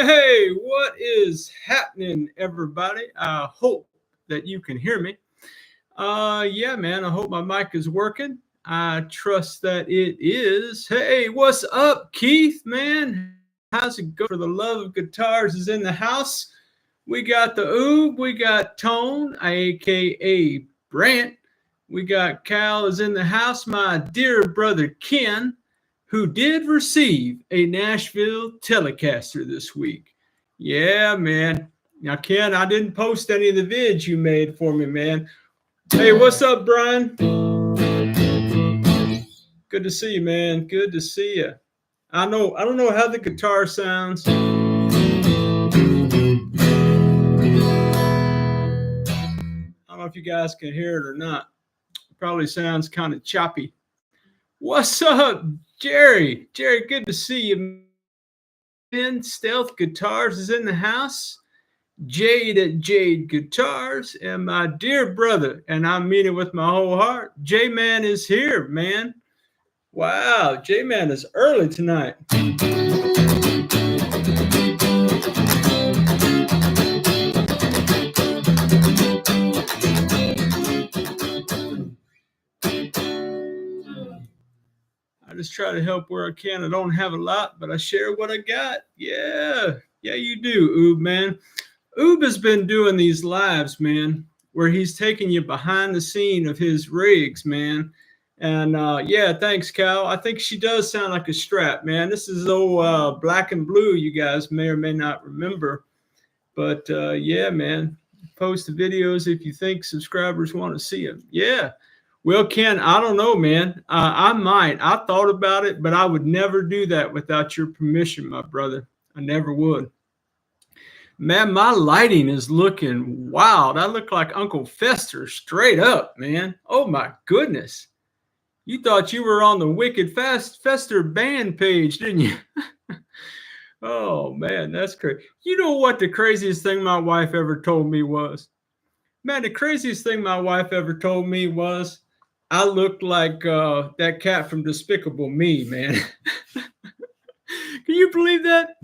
Hey, what is happening, everybody? I hope that you can hear me. Yeah, man, I hope my mic is working. I trust that it is. Hey, what's up, Keith, man? How's it going? For the love of guitars is in the house. We got the Oob, we got Tone, aka Brant. We got Cal is in the house, my dear brother Ken, who did receive a Nashville Telecaster this week. Yeah, man. Now, Ken, I didn't post any of the vids you made for me, man. Hey, what's up, Brian? Good to see you, man. Good to see you. I don't know how the guitar sounds. I don't know if you guys can hear it or not. It probably sounds kind of choppy. What's up, Jerry? Jerry, good to see you, man. Stealth Guitars is in the house. Jade at Jade Guitars, and my dear brother, and I mean it with my whole heart, J-Man is here, man. Wow, J-Man is early tonight. I just try to help where I can. I don't have a lot, but I share what I got. Yeah, you do, Oob, man. Oob has been doing these lives, man, where he's taking you behind the scene of his rigs, man. And yeah, thanks, Cal. I think she does sound like a Strat, man. This is old Black and Blue, you guys may or may not remember. But yeah, man, post the videos if you think subscribers want to see them. Yeah. Well, Ken, I don't know, man. I might. I thought about it, but I would never do that without your permission, my brother. I never would. Man, my lighting is looking wild. I look like Uncle Fester straight up, man. Oh, my goodness. You thought you were on the Wicked Fester band page, didn't you? Oh, man, that's crazy. You know what the craziest thing my wife ever told me was? Man, the craziest thing my wife ever told me was I looked like that cat from Despicable Me, man. Can you believe that?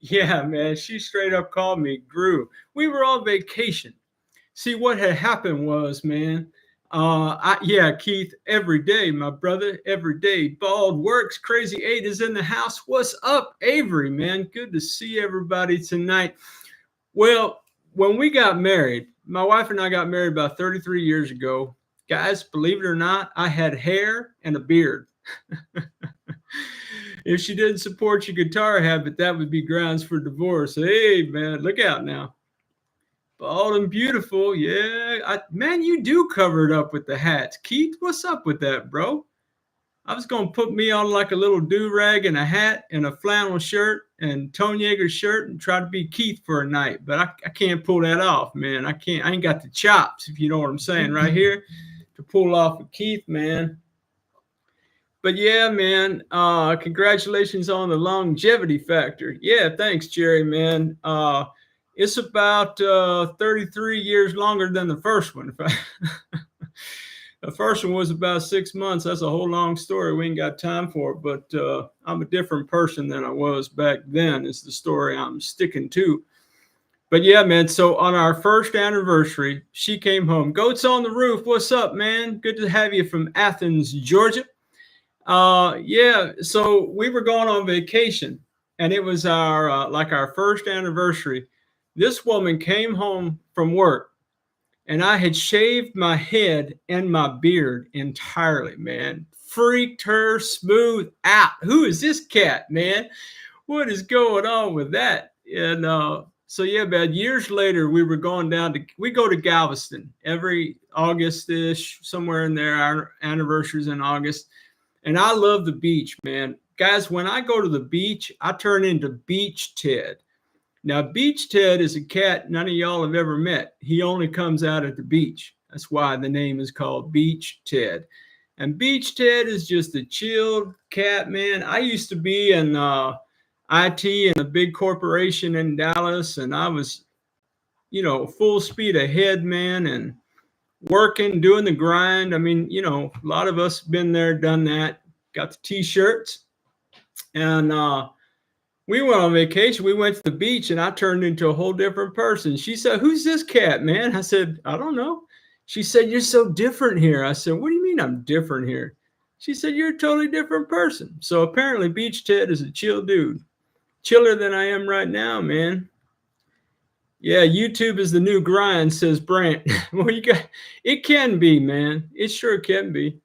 Yeah, man, she straight up called me Gru. We were on vacation. See, what had happened was, man, yeah, Keith, every day, my brother, every day. Bald Works, Crazy 8 is in the house. What's up, Avery, man? Good to see everybody tonight. Well, when we got married, my wife and I got married about 33 years ago. Guys, believe it or not, I had hair and a beard. If she didn't support your guitar habit, that would be grounds for divorce. Hey, man, look out now. Bald and beautiful. Yeah. Man, you do cover it up with the hats. Keith, what's up with that, bro? I was going to put me on like a little do-rag and a hat and a flannel shirt and Tone Yeager's shirt and try to be Keith for a night. But I can't pull that off, man. I ain't got the chops, if you know what I'm saying, right here to pull off a Keith, man. But yeah, man, congratulations on the longevity factor. Yeah, thanks, Jerry, man. It's about 33 years longer than the first one. The first one was about 6 months. That's a whole long story. We ain't got time for it, but I'm a different person than I was back then. It's the story I'm sticking to. But yeah, man, so on our first anniversary, she came home. Goats on the Roof, what's up, man? Good to have you from Athens, Georgia. Yeah, so we were going on vacation, and it was our like our first anniversary. This woman came home from work, and I had shaved my head and my beard entirely, man. Freaked her smooth out. Who is this cat, man? What is going on with that? And so yeah, man, years later, we were going we go to Galveston every August-ish, somewhere in there. Our anniversary's in August. And I love the beach, man. Guys, when I go to the beach, I turn into Beach Ted. Now, Beach Ted is a cat none of y'all have ever met. He only comes out at the beach. That's why the name is called Beach Ted. And Beach Ted is just a chilled cat, man. I used to be in IT in a big corporation in Dallas, and I was, full speed ahead, man, and working, doing the grind. I mean, a lot of us been there, done that, got the t-shirts. And we went on vacation. We went to the beach, and I turned into a whole different person. She said, "Who's this cat, man?" I said, "I don't know." She said, "You're so different here." I said, "What do you mean I'm different here?" She said, "You're a totally different person." So apparently Beach Ted is a chill dude. Chiller than I am right now, man. Yeah, YouTube is the new grind, says Brant. Well, it can be, man. It sure can be.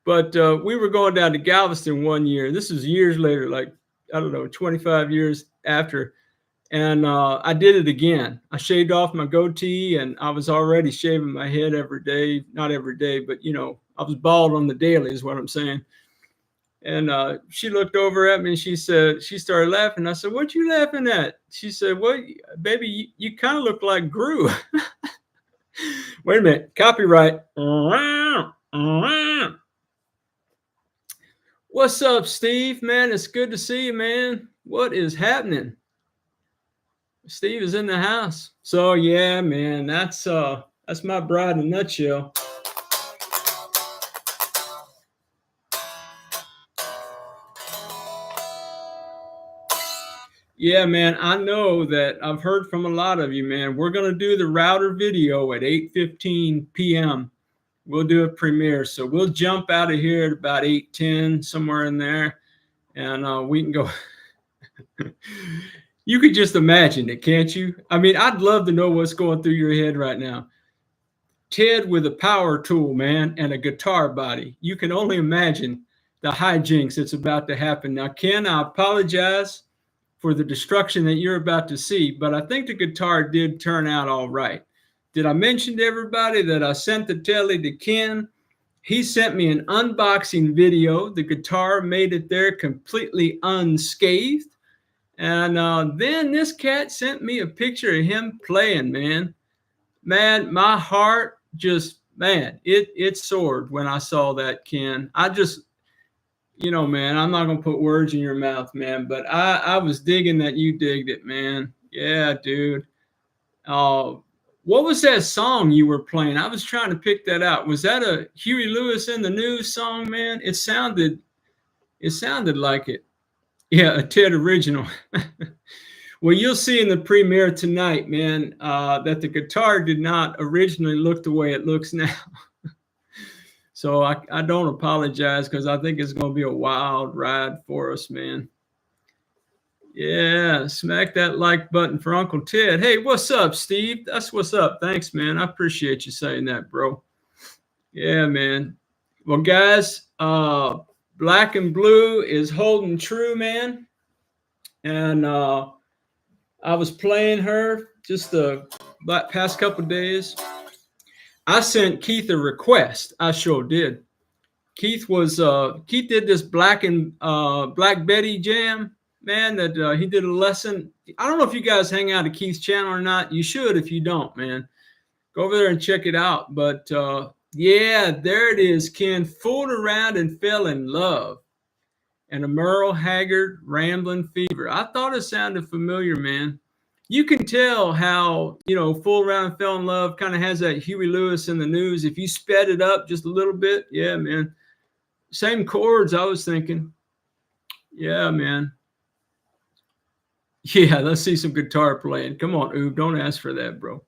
But we were going down to Galveston one year. This is years later, like, I don't know, 25 years after. And I did it again. I shaved off my goatee, and I was already shaving my head every day. Not every day, but, I was bald on the daily is what I'm saying. And she looked over at me, and she started laughing. I said, "What you laughing at?" She said, "Well, baby, you kind of look like Gru." Wait a minute. Copyright. What's up, Steve? Man, it's good to see you, man. What is happening? Steve is in the house. So yeah, man, that's my bride in a nutshell. Yeah, man, I know that I've heard from a lot of you, man. We're going to do the router video at 8:15 p.m. We'll do a premiere. So we'll jump out of here at about 8:10, somewhere in there, and we can go. You could just imagine it, can't you? I mean, I'd love to know what's going through your head right now. Ted with a power tool, man, and a guitar body. You can only imagine the hijinks that's about to happen. Now, Ken, I apologize for the destruction that you're about to see, but I think the guitar did turn out all right. Did I mention to everybody that I sent the telly to Ken? He sent me an unboxing video. The guitar made it there completely unscathed. And then this cat sent me a picture of him playing, man. Man, my heart just, man, it soared when I saw that, Ken. I just, man, I'm not going to put words in your mouth, man, but I was digging that you digged it, man. Yeah, dude. What was that song you were playing? I was trying to pick that out. Was that a Huey Lewis in the News song, man? It sounded like it. Yeah, a Ted original. Well, you'll see in the premiere tonight, man, that the guitar did not originally look the way it looks now. So I don't apologize, because I think it's going to be a wild ride for us, man. Yeah, smack that like button for Uncle Ted. Hey, what's up, Steve? That's what's up. Thanks, man. I appreciate you saying that, bro. Yeah, man. Well, guys, Black and Blue is holding true, man. And I was playing her just the past couple of days. I sent Keith a request. I sure did. Keith did this Black Betty jam, man, that he did a lesson. I don't know if you guys hang out at Keith's channel or not. You should if you don't, man. Go over there and check it out. But yeah, there it is, Ken. Fooled around and fell in love. And a Merle Haggard Rambling Fever. I thought it sounded familiar, man. You can tell how, Fool Around and Fell in Love kind of has that Huey Lewis in the News. If you sped it up just a little bit, yeah, man. Same chords, I was thinking. Yeah, man. Yeah, let's see some guitar playing. Come on, Oob, don't ask for that, bro.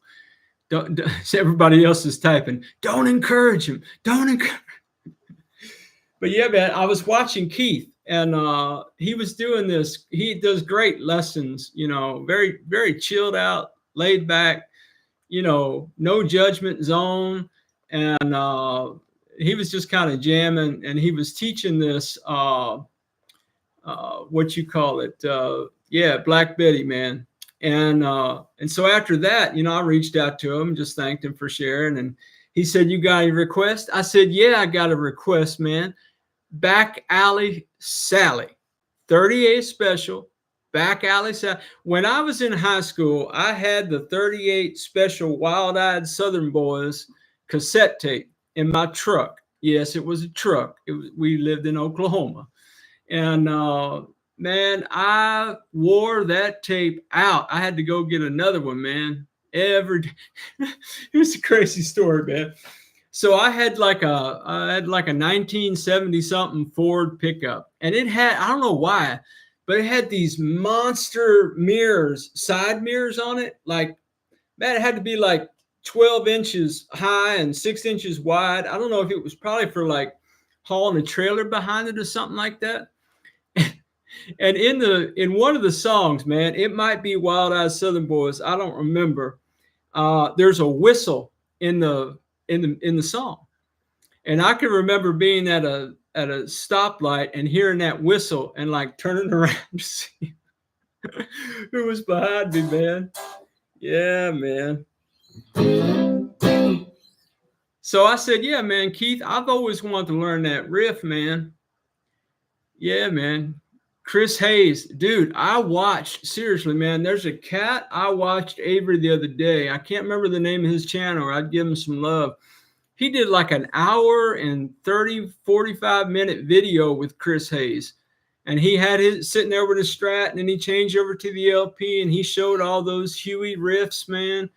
Don't everybody else is typing. Don't encourage him. Don't encourage. But yeah, man, I was watching Keith, and he was doing this. He does great lessons, very, very chilled out, laid back, no judgment zone. And he was just kind of jamming, and he was teaching this, what you call it? Yeah, Black Betty, man. And so after that, I reached out to him, just thanked him for sharing. And he said, "You got a request?" I said, "Yeah, I got a request, man. Back Alley Sally, 38 special, Back Alley Sally." When I was in high school, I had the 38 special Wild Eyed Southern Boys cassette tape in my truck. Yes, it was a truck. We lived in Oklahoma. And man, I wore that tape out. I had to go get another one, man. Every day. It was a crazy story, man. So I had like a 1970 something Ford pickup, and it had, I don't know why, but it had these monster mirrors, side mirrors on it. Like, man, it had to be like 12 inches high and 6 inches wide. I don't know if it was probably for like hauling a trailer behind it or something like that. And in one of the songs, man, it might be Wild Eyed Southern Boys. I don't remember. There's a whistle in the song, and I can remember being at a stoplight and hearing that whistle and like turning around to see who was behind me, man. Yeah, man. So I said, yeah, man, Keith, I've always wanted to learn that riff, man. Yeah, man. Chris Hayes, dude, I watched, seriously, man, there's a cat. I watched Avery the other day. I can't remember the name of his channel, or I'd give him some love. He did like an hour and 30, 45-minute video with Chris Hayes. And he had his sitting there with his Strat, and then he changed over to the LP, and he showed all those Huey riffs, man.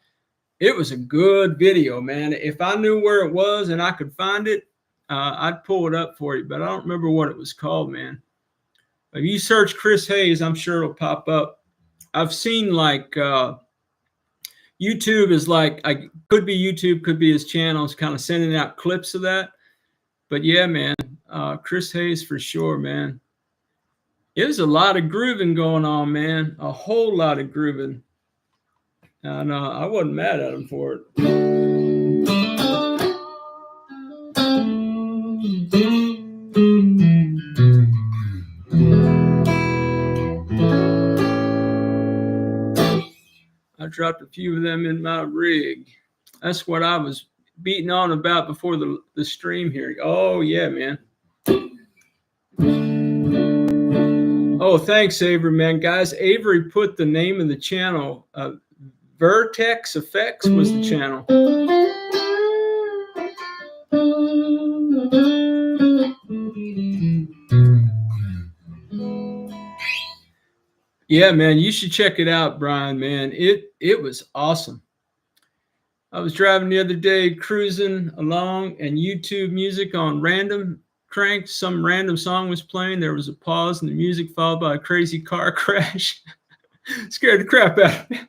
It was a good video, man. If I knew where it was and I could find it, I'd pull it up for you, but I don't remember what it was called, man. If you search Chris Hayes, I'm sure it'll pop up. I've seen like YouTube is like, could be YouTube, could be his channel. It's kind of sending out clips of that. But yeah, man, Chris Hayes for sure, man. It was a lot of grooving going on, man. A whole lot of grooving. And I wasn't mad at him for it. I dropped a few of them in my rig. That's what I was beating on about before the stream here. Oh, yeah, man. Oh, thanks, Avery, man. Guys, Avery put the name of the channel. Vertex Effects was the channel. Yeah, man, you should check it out, Brian, man. It was awesome. I was driving the other day, cruising along, and YouTube music on random cranked. Some random song was playing. There was a pause in the music, followed by a crazy car crash. Scared the crap out of me.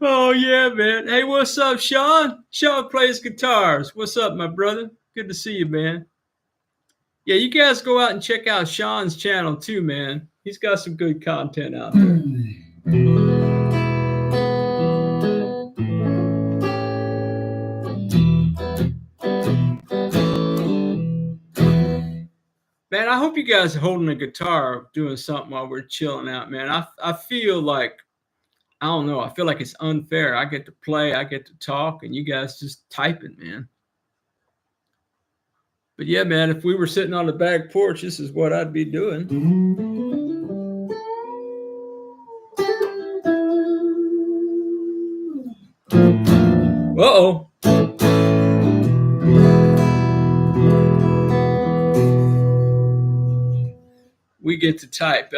Oh, yeah, man. Hey, what's up, Sean? Sean plays guitars. What's up, my brother? Good to see you, man. Yeah, you guys go out and check out Sean's channel too, man. He's got some good content out there. Man, I hope you guys are holding a guitar, doing something while we're chilling out, man. I feel like, I don't know, I feel like it's unfair. I get to play, I get to talk, and you guys just typing, man. But yeah, man, if we were sitting on the back porch, this is what I'd be doing. Uh-oh. We get to type.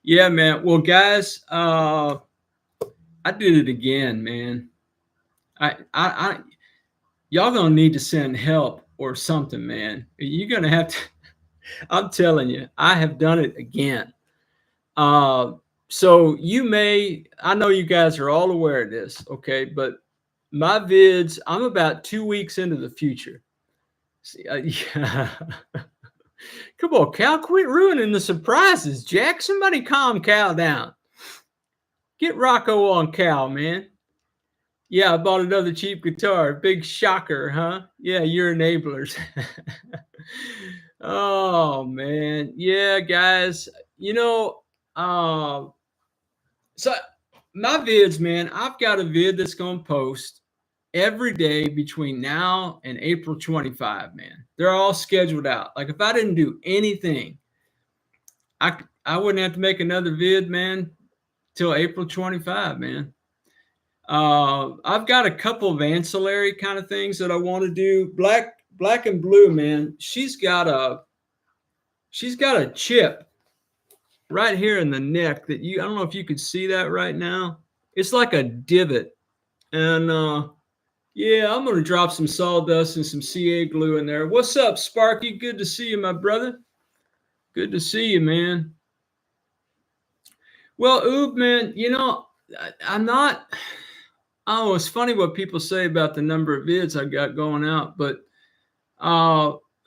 Yeah, man. Well, guys, I did it again, man. Y'all gonna need to send help or something, man. You're gonna have to. I'm telling you, I have done it again. So I know you guys are all aware of this, okay? But my vids, I'm about 2 weeks into the future. See, yeah. Come on, Cal, quit ruining the surprises, Jack. Somebody calm Cal down. Get Rocco on Cal, man. Yeah, I bought another cheap guitar. Big shocker, huh? Yeah, you're enablers. Oh, man. Yeah, guys. So my vids, man, I've got a vid that's going to post every day between now and April 25, man. They're all scheduled out. Like, if I didn't do anything, I wouldn't have to make another vid, man, till April 25, man. I've got a couple of ancillary kind of things that I want to do. Black and blue, man. She's got a chip right here in the neck that I don't know if you could see that right now. It's like a divot. And yeah, I'm gonna drop some sawdust and some CA glue in there. What's up, Sparky? Good to see you, my brother. Good to see you, man. Well, Oob, man, I'm not. Oh, it's funny what people say about the number of vids I got going out, but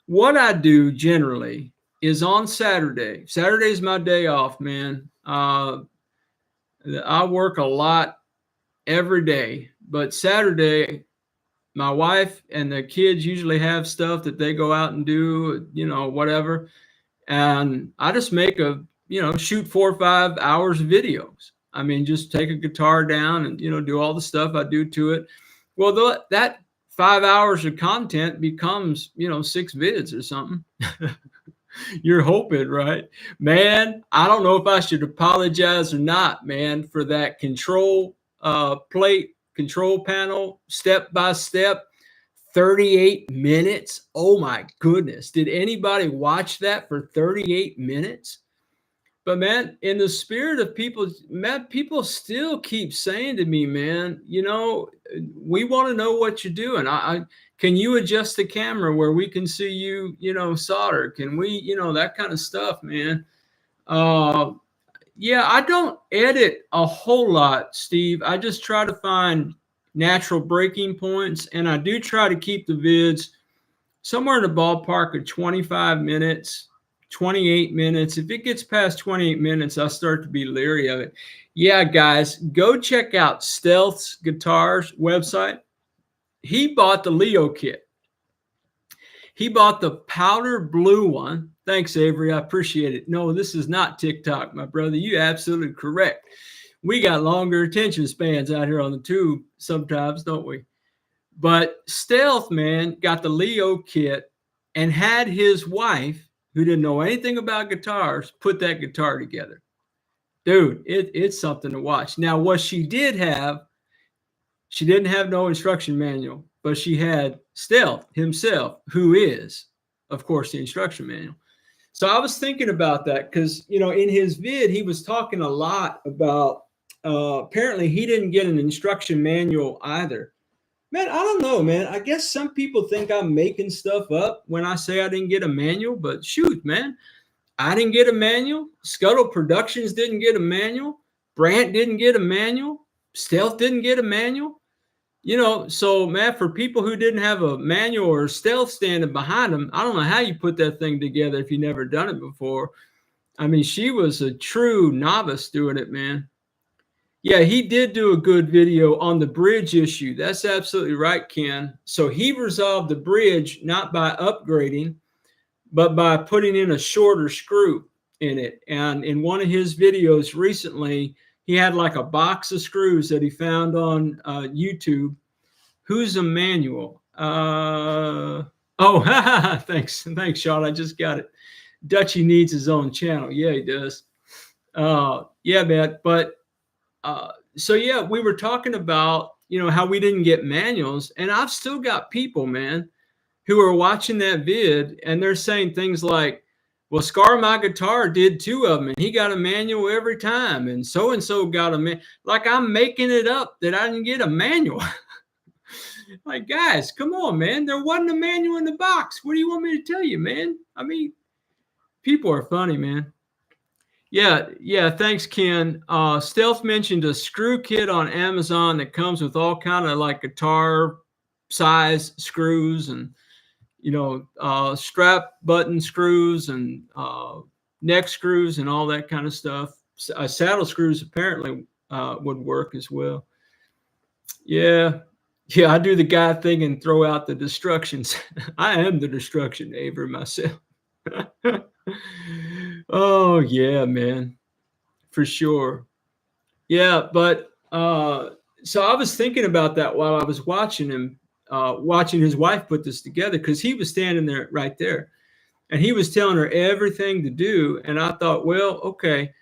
what I do generally is on Saturday. Saturday's my day off, man. I work a lot every day, but Saturday, my wife and the kids usually have stuff that they go out and do, whatever. And I just make shoot 4 or 5 hours of videos. I mean, just take a guitar down and, do all the stuff I do to it. Well, that 5 hours of content becomes, 6 vids or something. You're hoping, right? Man, I don't know if I should apologize or not, man, for that control plate, control panel, step by step, 38 minutes. Oh my goodness. Did anybody watch that for 38 minutes? But man, in the spirit of people, man, people still keep saying to me, man, we want to know what you're doing. Can you adjust the camera where we can see you, solder? Can we, that kind of stuff, man. Yeah, I don't edit a whole lot, Steve. I just try to find natural breaking points, and I do try to keep the vids somewhere in the ballpark of 25 minutes. 28 minutes. If it gets past 28 minutes, I start to be leery of it. Yeah, guys, go check out Stealth's Guitars website. He bought the Leo kit. He bought the powder blue one. Thanks, Avery. I appreciate it. No, this is not TikTok, my brother. You're absolutely correct. We got longer attention spans out here on the tube sometimes, don't we? But Stealth, man, got the Leo kit and had his wife, who didn't know anything about guitars, put that guitar together. Dude, it's something to watch. Now, what she didn't have no instruction manual, but she had Stealth himself, who is, of course, the instruction manual. So I was thinking about that because, in his vid, he was talking a lot about, apparently he didn't get an instruction manual either. Man, I don't know, man. I guess some people think I'm making stuff up when I say I didn't get a manual, but shoot, man, I didn't get a manual. Scuttle Productions didn't get a manual. Brant didn't get a manual. Stealth didn't get a manual. So, man, for people who didn't have a manual or Stealth standing behind them, I don't know how you put that thing together if you never done it before. I mean, she was a true novice doing it, man. Yeah, he did do a good video on the bridge issue. That's absolutely right, Ken. So he resolved the bridge not by upgrading, but by putting in a shorter screw in it. And in one of his videos recently, he had like a box of screws that he found on YouTube. Who's Emmanuel? Thanks, Sean. I just got it. Dutchie needs his own channel. Yeah, he does. Yeah, man. But so yeah, we were talking about, how we didn't get manuals, and I've still got people, man, who are watching that vid and they're saying things like, well, Scar My Guitar did 2 of them and he got a manual every time. And so got a man. Like, I'm making it up that I didn't get a manual. Like, guys, come on, man. There wasn't a manual in the box. What do you want me to tell you, man? I mean, people are funny, man. Yeah. Thanks, Ken. Stealth mentioned a screw kit on Amazon that comes with all kind of like guitar size screws and, strap button screws and neck screws and all that kind of stuff. Saddle screws apparently would work as well. Yeah, I do the guy thing and throw out the destructions. I am the destruction, Avery, myself. Oh yeah, man, for sure. Yeah, but so I was thinking about that while I was watching him, watching his wife put this together, because he was standing there right there and he was telling her everything to do. And I thought, well, okay,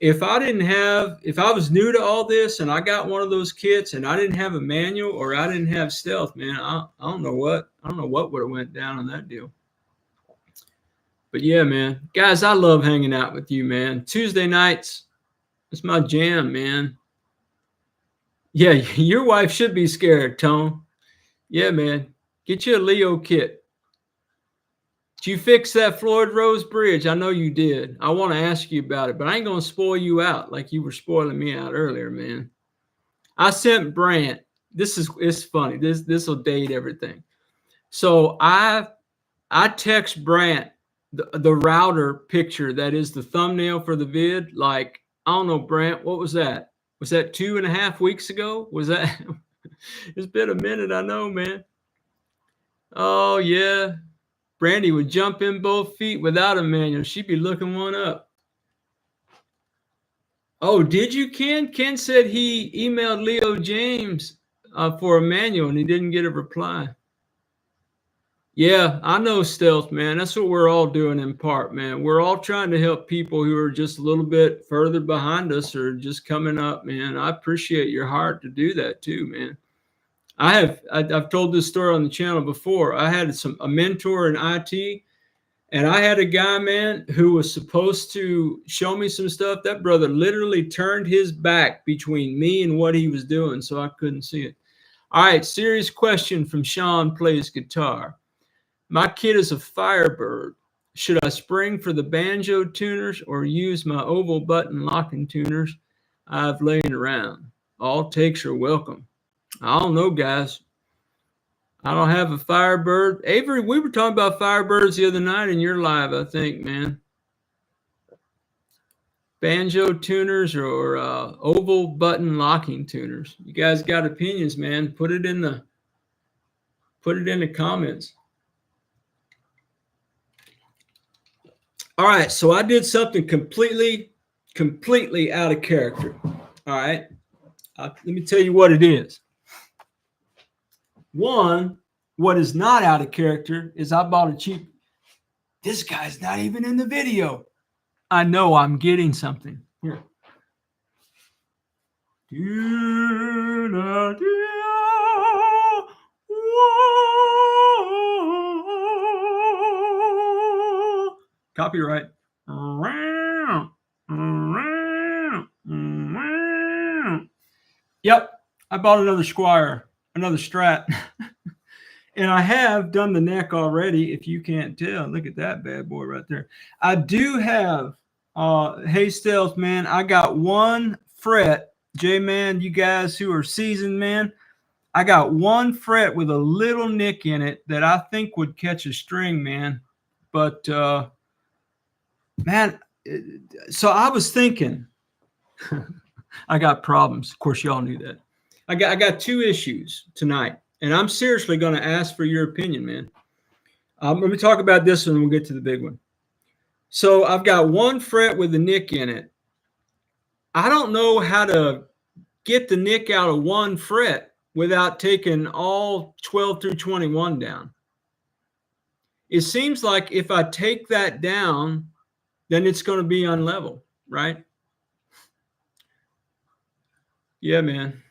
if I was new to all this and I got one of those kits and I didn't have a manual or I didn't have stealth, man, I don't know what would have went down on that deal. But yeah, man, guys, I love hanging out with you, man. Tuesday nights, it's my jam, man. Yeah, your wife should be scared, Tone. Yeah, man, get you a Leo kit. Did you fix that Floyd Rose bridge? I know you did. I want to ask you about it, but I ain't gonna spoil you out like you were spoiling me out earlier, man. I sent Brant. It's funny. This will date everything. So I text Brant the router picture that is the thumbnail for the vid. Like, I don't know, Brant, what was that? Was that 2.5 weeks ago? Was that? It's been a minute, I know, man. Oh yeah. Brandy would jump in both feet without a manual. She'd be looking one up. Oh, did you, Ken? Ken said he emailed Leo James for a manual and he didn't get a reply. Yeah, I know, Stealth, man. That's what we're all doing in part, man. We're all trying to help people who are just a little bit further behind us or just coming up, man. I appreciate your heart to do that too, man. I've told this story on the channel before. I had a mentor in IT, and I had a guy, man, who was supposed to show me some stuff. That brother literally turned his back between me and what he was doing, so I couldn't see it. All right, serious question from Sean Plays Guitar. My kit is a Firebird. Should I spring for the banjo tuners or use my oval button locking tuners I've laying around? All takes are welcome. I don't know, guys. I don't have a Firebird. Avery, we were talking about Firebirds the other night in your live, I think, man. Banjo tuners or oval button locking tuners. You guys got opinions, man. Put it in the comments. All right, so I did something completely out of character. All right, let me tell you what it is. One, what is not out of character is I bought a cheap. This guy's not even in the video. I know I'm getting something here. Copyright. Yep, I bought another Squire, another Strat. And I have done the neck already, if you can't tell. Look at that bad boy right there. I do have, hey, Stealth, man, I got one fret. J-Man, you guys who are seasoned, man, I got one fret with a little nick in it that I think would catch a string, man. But, man, so I was thinking, I got problems. Of course, y'all knew that. I got two issues tonight, and I'm seriously going to ask for your opinion, man. Let me talk about this one, and we'll get to the big one. So I've got one fret with a nick in it. I don't know how to get the nick out of one fret without taking all 12 through 21 down. It seems like if I take that down, then it's going to be unlevel, right? Yeah, man.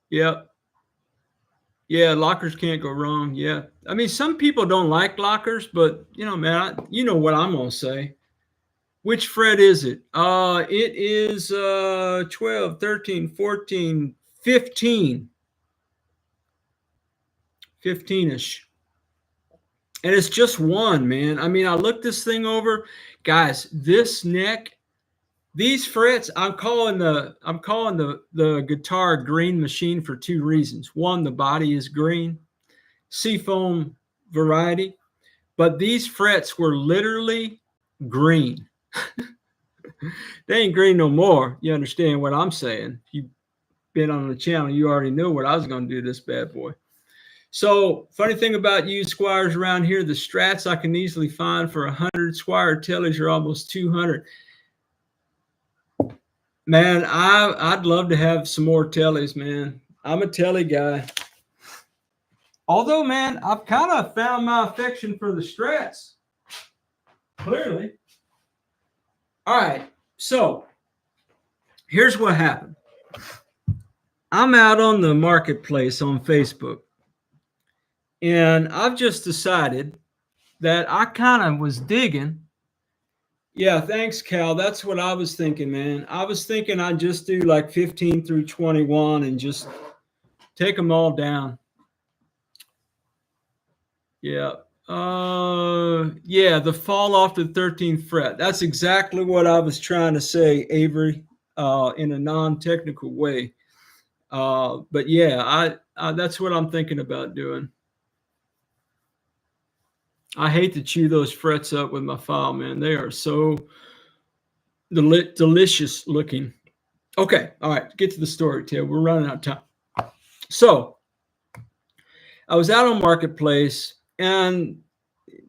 Yep. Yeah, lockers can't go wrong. Yeah. I mean, some people don't like lockers, but, you know, man, you know what I'm going to say. Which fret is it? It is 12, 13, 14, 15. 15-ish. And it's just one, man. I mean, I looked this thing over. Guys, this neck, these frets, I'm calling the guitar green machine for two reasons. One, the body is green, seafoam variety, but these frets were literally green. They ain't green no more. You understand what I'm saying? If you've been on the channel, you already knew what I was going to do to this bad boy. So, funny thing about used Squires around here, the Strats I can easily find for 100. Squire Tellys are almost 200. Man, I'd love to have some more Tellys, man. I'm a Telly guy. Although, man, I've kind of found my affection for the Strats. Clearly. All right. So here's what happened. I'm out on the marketplace on Facebook, and I've just decided that I kind of was digging. Yeah, thanks, Cal. That's what I was thinking, man. I was thinking I'd just do like 15 through 21 and just take them all down. Yeah. Yeah, the fall off the 13th fret. That's exactly what I was trying to say, Avery, in a non-technical way. But yeah, that's what I'm thinking about doing. I hate to chew those frets up with my file, man. They are so delicious looking. Okay, all right, get to the story, Ted. We're running out of time. So I was out on Marketplace, and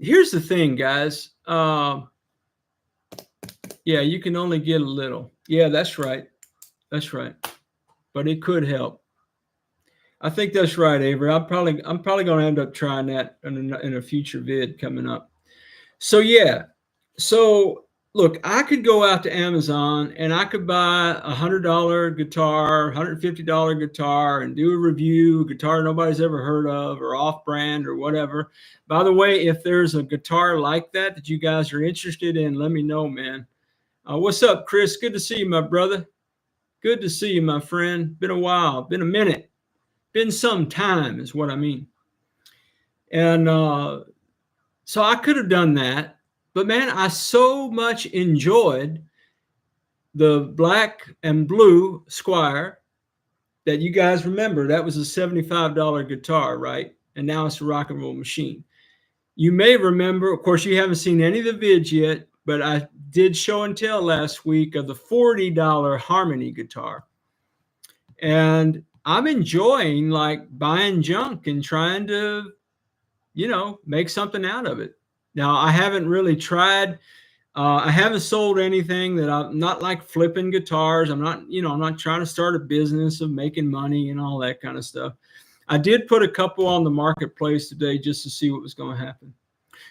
here's the thing, guys. Yeah, you can only get a little. Yeah, that's right. That's right. But it could help. I think that's right, Avery. I'm probably going to end up trying that in a future vid coming up. So yeah. So look, I could go out to Amazon and I could buy $100 guitar, $150 guitar, and do a review, guitar nobody's ever heard of or off brand or whatever. By the way, if there's a guitar like that you guys are interested in, let me know, man. What's up, Chris? Good to see you, my brother. Good to see you, my friend. Been a while, been a minute, been some time is what I mean. And so I could have done that. But man, I so much enjoyed the black and blue Squire that you guys remember that was a $75 guitar, right? And now it's a rock and roll machine. You may remember, of course, you haven't seen any of the vids yet, but I did show and tell last week of the $40 Harmony guitar. And I'm enjoying like buying junk and trying to, make something out of it. Now, I haven't really tried. I haven't sold anything that I'm not like flipping guitars. I'm not trying to start a business of making money and all that kind of stuff. I did put a couple on the marketplace today just to see what was going to happen.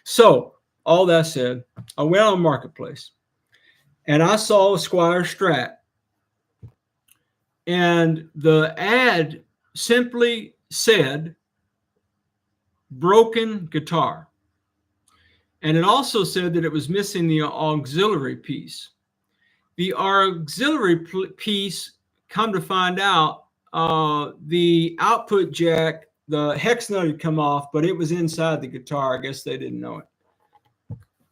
So all that said, I went on Marketplace and I saw a Squire Strat. And the ad simply said, broken guitar. And it also said that it was missing the auxiliary piece. The auxiliary piece, come to find out, the output jack, the hex nut had come off, but it was inside the guitar. I guess they didn't know it.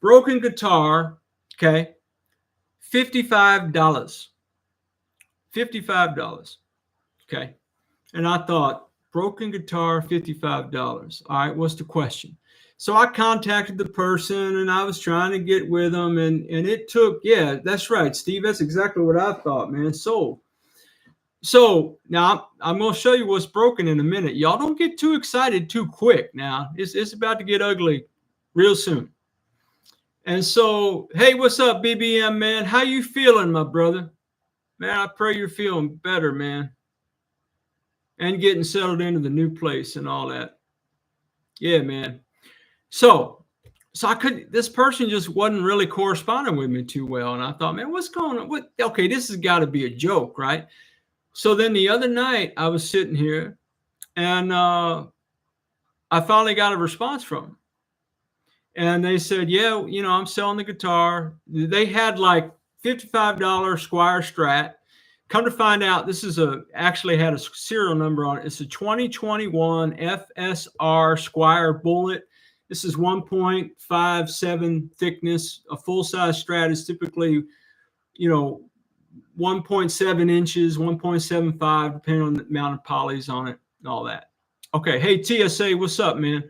Broken guitar, okay, $55. $55, okay. And I thought, broken guitar, $55. All right, what's the question? So I contacted the person and I was trying to get with them, and it took, yeah, that's right, Steve. That's exactly what I thought, man. So now I'm going to show you what's broken in a minute. Y'all don't get too excited too quick now. It's about to get ugly real soon. And so, hey, what's up, BBM, man? How you feeling, my brother? Man, I pray you're feeling better, man. And getting settled into the new place and all that. Yeah, man. So this person just wasn't really corresponding with me too well. And I thought, man, what's going on? Okay, this has got to be a joke, right? So then the other night I was sitting here and I finally got a response from them. And they said, yeah, I'm selling the guitar. They had like $55 Squire Strat. Come to find out, this is actually had a serial number on it. It's a 2021 FSR Squire Bullet. This is 1.57 thickness. A full-size Strat is typically, 1.7 inches, 1.75, depending on the amount of polys on it and all that. Okay, hey, TSA, what's up, man?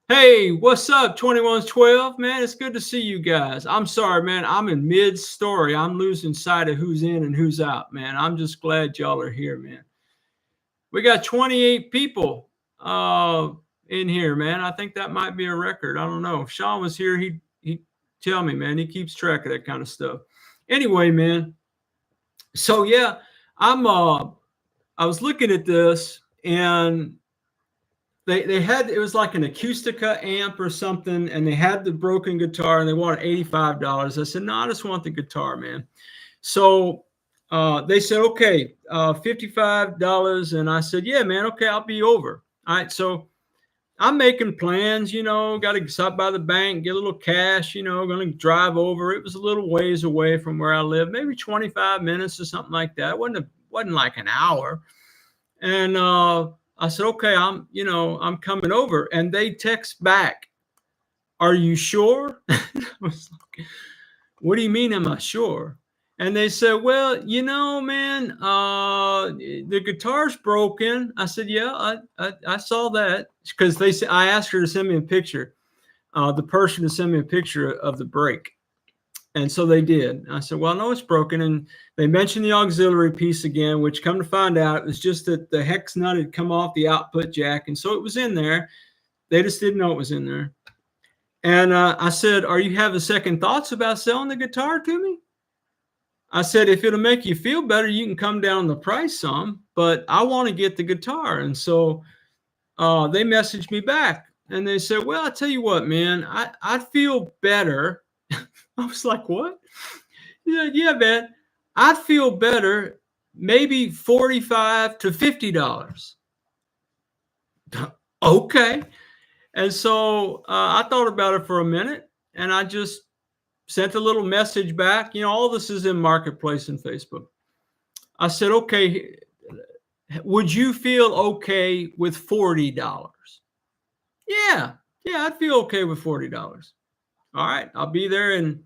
Hey, what's up, 2112? Man, it's good to see you guys. I'm sorry, man. I'm in mid-story. I'm losing sight of who's in and who's out, man. I'm just glad y'all are here, man. We got 28 people in here, man. I think that might be a record. I don't know. If Sean was here, he'd tell me, man. He keeps track of that kind of stuff. Anyway, man. So, yeah, I was looking at this, and they had, it was like an Acustica amp or something, and they had the broken guitar, and they wanted $85. I said, no, I just want the guitar, man. So they said, okay, $55. And I said, yeah, man, okay, I'll be over. All right, so I'm making plans, got to stop by the bank, get a little cash, going to drive over. It was a little ways away from where I live, maybe 25 minutes or something like that. It wasn't like an hour. And I said, okay, I'm coming over. And they text back, are you sure? I was like, what do you mean, am I sure? And they said, well, man, the guitar's broken. I said, yeah, I saw that, because they said, I asked her to send me a picture, the person to send me a picture of the break. And so they did. I said, well, I know it's broken. And they mentioned the auxiliary piece again, which, come to find out, it was just that the hex nut had come off the output jack. And so it was in there. They just didn't know it was in there. And I said, are you having second thoughts about selling the guitar to me? I said, if it'll make you feel better, you can come down the price some, but I want to get the guitar. And so they messaged me back, and they said, well, I tell you what, man, I feel better. I was like, what? Yeah, man, I'd feel better, maybe $45 to $50. Okay. And so I thought about it for a minute, and I just sent a little message back. All this is in Marketplace and Facebook. I said, okay, would you feel okay with $40? Yeah, I'd feel okay with $40. All right, I'll be there, and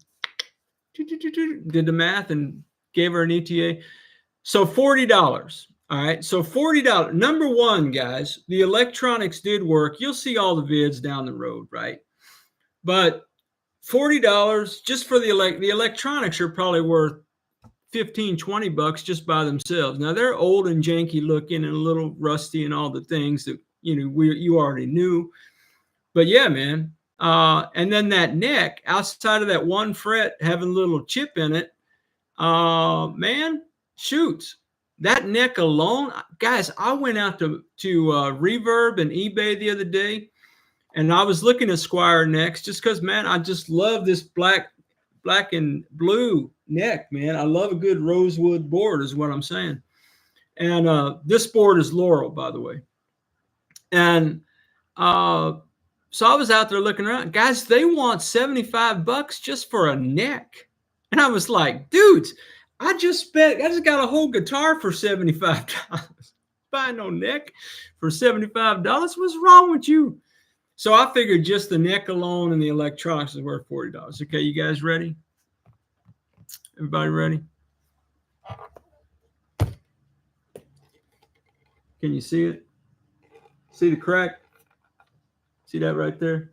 did the math and gave her an ETA. So $40. All right, so $40. Number one, guys, the electronics did work. You'll see all the vids down the road, right? But $40 just for the electronics are probably worth $15-20 just by themselves. Now they're old and janky looking and a little rusty and all the things that you already knew. But yeah, man. And then that neck, outside of that one fret having a little chip in it, man, shoot. That neck alone, guys, I went out to Reverb and eBay the other day, and I was looking at Squire necks just because, man, I just love this black and blue neck, man. I love a good rosewood board is what I'm saying. And this board is Laurel, by the way. And so I was out there looking around. Guys, they want $75 just for a neck. And I was like, dudes, I just got a whole guitar for $75. Buy no neck for $75. What's wrong with you? So I figured just the neck alone and the electronics is worth $40. Okay, you guys ready? Everybody ready? Can you see it? See the crack? See that right there?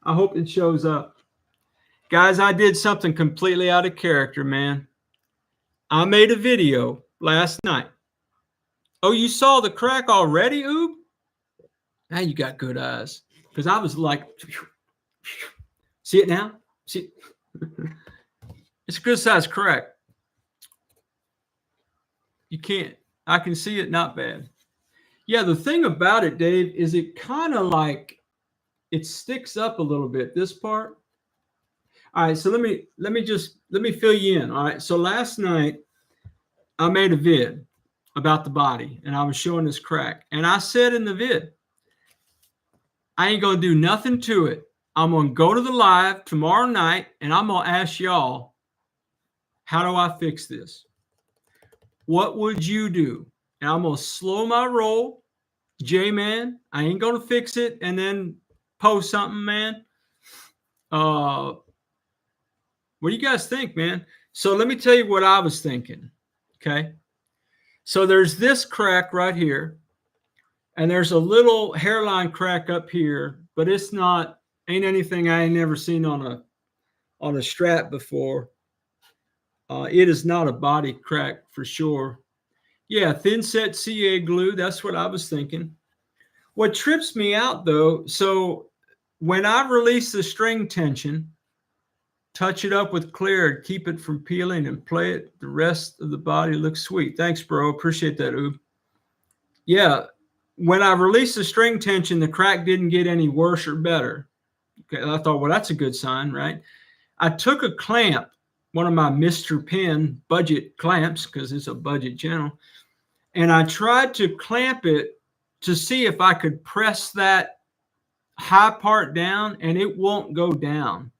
I hope it shows up. Guys, I did something completely out of character, man. I made a video last night. Oh, you saw the crack already, Oob? Now you got good eyes. Because I was like, see it now? See it? It's a good size crack. You can't, I can see it, not bad. Yeah, the thing about it, Dave, is it kind of like, it sticks up a little bit, this part. All right, so let me fill you in. All right, so last night I made a vid about the body, and I was showing this crack. And I said in the vid, I ain't going to do nothing to it. I'm going to go to the live tomorrow night, and I'm going to ask y'all, how do I fix this? What would you do? And I'm going to slow my roll. J-Man, I ain't going to fix it and then post something, man. What do you guys think, man? So let me tell you what I was thinking, okay? So there's this crack right here, and there's a little hairline crack up here, but it's not, ain't anything I ain't never seen on a strap before. It is not a body crack for sure. Yeah, thin set CA glue, that's what I was thinking. What trips me out though, so when I release the string tension, touch it up with clear, keep it from peeling and play it, the rest of the body looks sweet. Thanks, bro. Appreciate that, Oob. Yeah, when I released the string tension, the crack didn't get any worse or better. Okay, I thought, well, that's a good sign, right? I took a clamp, one of my Mr. Penn budget clamps, because it's a budget channel, and I tried to clamp it to see if I could press that high part down, and it won't go down.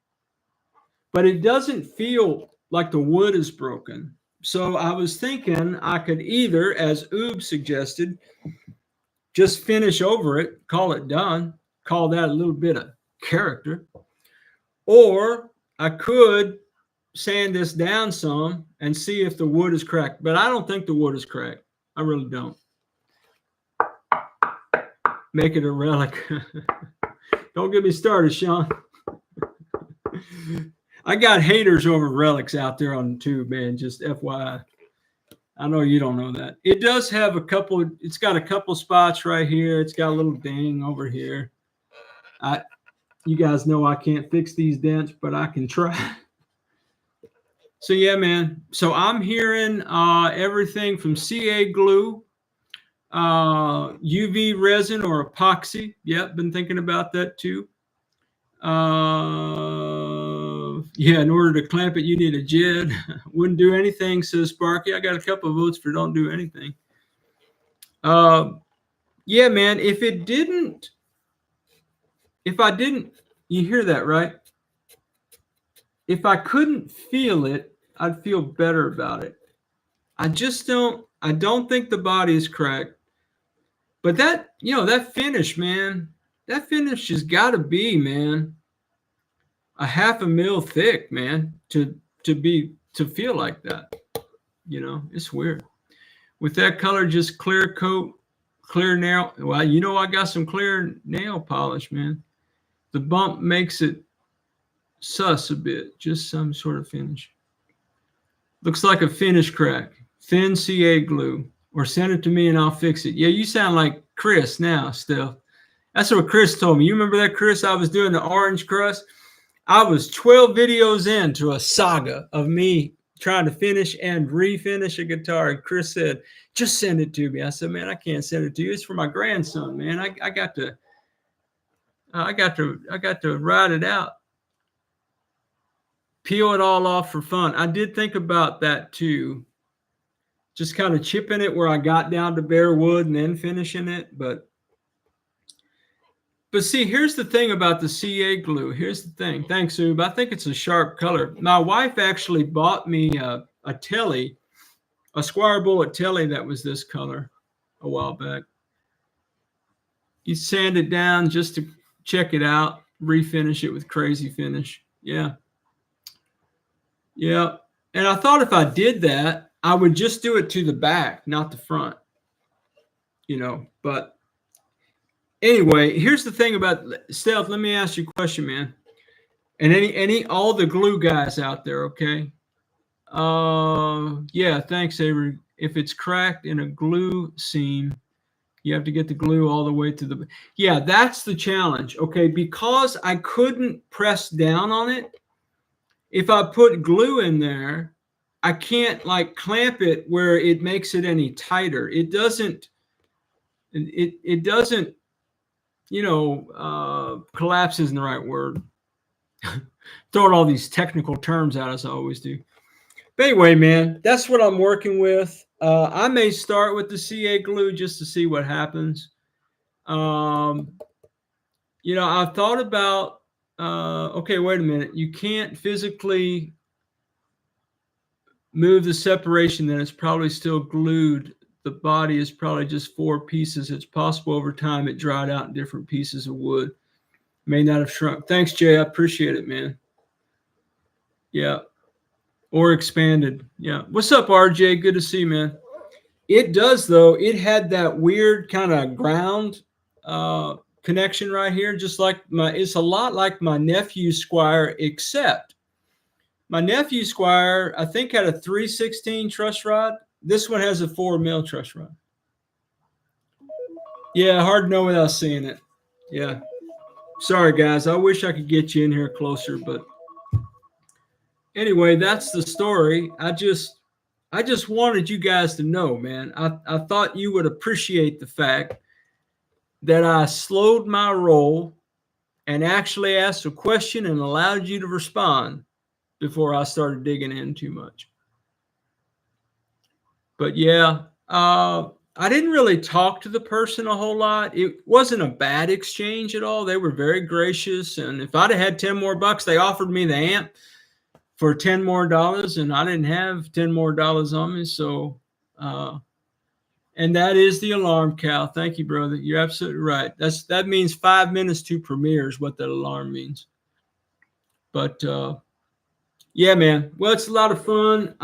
But it doesn't feel like the wood is broken. So I was thinking I could either, as Oob suggested, just finish over it, call it done, call that a little bit of character, or I could sand this down some and see if the wood is cracked. But I don't think the wood is cracked. I really don't. Make it a relic. Don't get me started, Sean. I got haters over relics out there on YouTube, man. Just FYI. I know you don't know that. It does have a couple. It's got a couple spots right here. It's got a little ding over here. You guys know I can't fix these dents, but I can try. So yeah, man. So I'm hearing everything from CA glue, UV resin or epoxy. Yep, been thinking about that too. Yeah, in order to clamp it, you need a jig. Wouldn't do anything, says Sparky. I got a couple of votes for don't do anything. Yeah, man, if I didn't, you hear that, right? If I couldn't feel it, I'd feel better about it. I don't think the body is cracked. But that, that finish, man, that finish has got to be, man, a 0.5 mil thick, man, to feel like that. It's weird. With that color, just clear coat, clear nail. Well, I got some clear nail polish, man. The bump makes it sus a bit, just some sort of finish. Looks like a finish crack. Thin CA glue. Or send it to me and I'll fix it. Yeah, you sound like Chris now, Steph. That's what Chris told me. You remember that, Chris? I was doing the orange crust. I was 12 videos into a saga of me trying to finish and refinish a guitar. And Chris said, just send it to me. I said, man, I can't send it to you. It's for my grandson, man. I got to ride it out. Peel it all off for fun. I did think about that too. Just kind of chipping it where I got down to bare wood and then finishing it. But see, here's the thing about the CA glue. Here's the thing. Thanks, Oob. I think it's a sharp color. My wife actually bought me a telly, a Squire Bullet telly that was this color a while back. You sand it down just to check it out, refinish it with crazy finish. Yeah. Yeah. And I thought if I did that, I would just do it to the back, not the front, but anyway, here's the thing about Steph. Let me ask you a question, man. And all the glue guys out there. Okay. Yeah. Thanks, Avery. If it's cracked in a glue seam, you have to get the glue all the way to the, yeah, that's the challenge. Okay. Because I couldn't press down on it. If I put glue in there, I can't clamp it where it makes it any tighter. It doesn't, collapse isn't the right word. Throwing all these technical terms out as I always do. But anyway, man, that's what I'm working with. I may start with the CA glue just to see what happens. I've thought about, okay, wait a minute. You can't physically move the separation, then it's probably still glued. The body is probably just 4 pieces. It's possible over time it dried out in different pieces of wood. May not have shrunk. Thanks, Jay. I appreciate it, man. Yeah. Or expanded. Yeah. What's up, RJ? Good to see you, man. It does, though. It had that weird kind of ground connection right here, just like it's a lot like my nephew's Squire, except my nephew's Squire, I think, had a 3/16 truss rod. This one has a 4 mil truss rod. Yeah, hard to know without seeing it. Yeah. Sorry, guys. I wish I could get you in here closer, but anyway, that's the story. I just wanted you guys to know, man. I thought you would appreciate the fact that I slowed my roll and actually asked a question and allowed you to respond before I started digging in too much. But yeah, I didn't really talk to the person a whole lot. It wasn't a bad exchange at all. They were very gracious, and if I'd have had 10 more bucks, they offered me the amp for 10 more dollars, and I didn't have 10 more dollars on me. So, and that is the alarm, Cal. Thank you, brother. You're absolutely right. That means 5 minutes to premiere is what that alarm means. But yeah, man. Well, it's a lot of fun.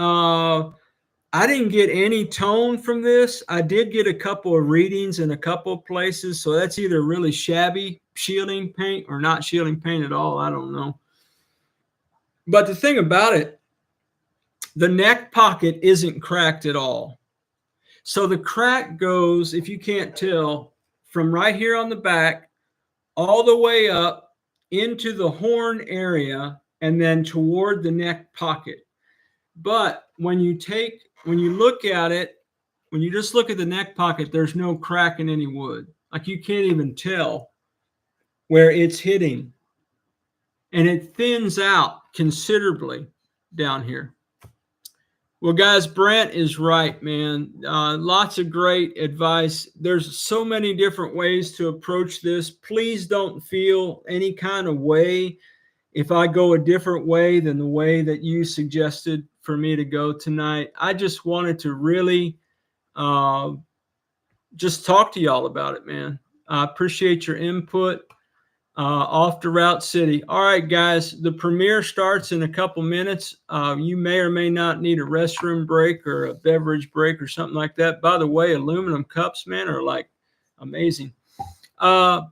I didn't get any tone from this. I did get a couple of readings in a couple of places. So that's either really shabby shielding paint or not shielding paint at all. I don't know. But the thing about it, the neck pocket isn't cracked at all. So the crack goes, if you can't tell, from right here on the back all the way up into the horn area and then toward the neck pocket. But when you look at it, when you just look at the neck pocket, there's no crack in any wood. Like you can't even tell where it's hitting. And it thins out considerably down here. Well, guys, Brant is right, man. Lots of great advice. There's so many different ways to approach this. Please don't feel any kind of way if I go a different way than the way that you suggested for me to go tonight. I just wanted to really just talk to y'all about it, man. I appreciate your input. Off to Route City. All right, guys, the premiere starts in a couple minutes. You may or may not need a restroom break or a beverage break or something like that. By the way, aluminum cups, man, are like amazing. Yeah,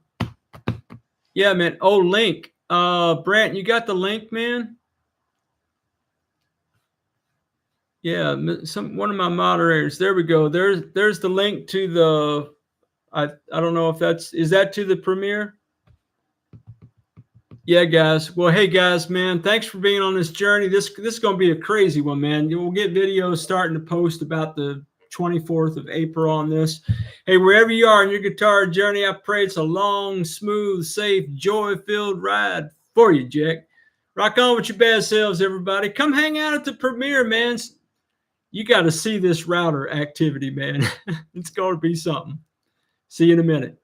man. Oh, link. Brant, you got the link, man? Yeah, one of my moderators. There we go. There's the link to the. I don't know if is that to the premiere? Yeah, guys. Well, hey, guys, man, thanks for being on this journey. This is going to be a crazy one, man. We'll get videos starting to post about the 24th of April on this. Hey, wherever you are in your guitar journey, I pray it's a long, smooth, safe, joy-filled ride for you, Jack. Rock on with your bad selves, everybody. Come hang out at the premiere, man. You got to see this router activity, man. It's going to be something. See you in a minute.